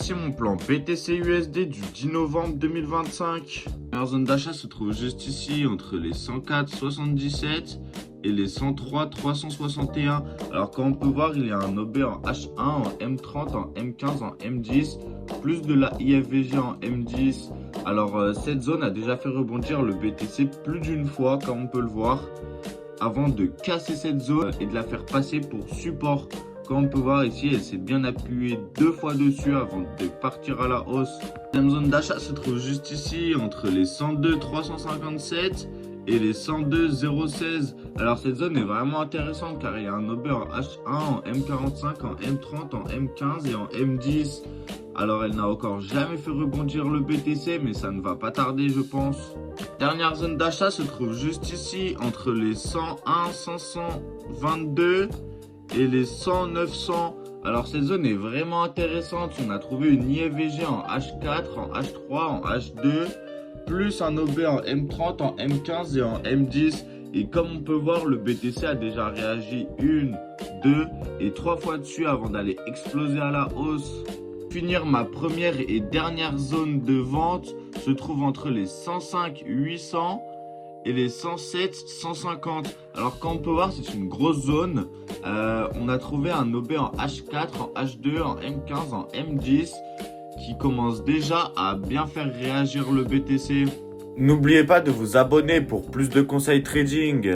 Voici mon plan BTC USD du 10 novembre 2025. La zone d'achat se trouve juste ici entre les 104,77 et les 103,361. Alors comme on peut voir, il y a un OB en H1, en M30, en M15, en M10, plus de la IFVG en M10. Alors cette zone a déjà fait rebondir le BTC plus d'une fois, comme on peut le voir, avant de casser cette zone et de la faire passer pour support. Comme on peut voir ici, elle s'est bien appuyée 2 fois dessus avant de partir à la hausse. La deuxième zone d'achat se trouve juste ici, entre les 102,357 et les 102,016. Alors cette zone est vraiment intéressante car il y a un OB en H1, en M45, en M30, en M15 et en M10. Alors elle n'a encore jamais fait rebondir le BTC, mais ça ne va pas tarder je pense. Dernière zone d'achat se trouve juste ici, entre les 101, 522 et les 100, 900. Alors cette zone est vraiment intéressante. On a trouvé une IFVG en H4, en H3, en H2, plus un OB en M30, en M15 et en M10. Et comme on peut voir, le BTC a déjà réagi 1, 2 et 3 fois dessus avant d'aller exploser à la hausse. Finir ma première et dernière zone de vente se trouve entre les 105, 800 et les 107, 150. Alors comme on peut voir, c'est une grosse zone. On a trouvé un OB en H4, en H2, en M15, en M10 qui commence déjà à bien faire réagir le BTC. N'oubliez pas de vous abonner pour plus de conseils trading.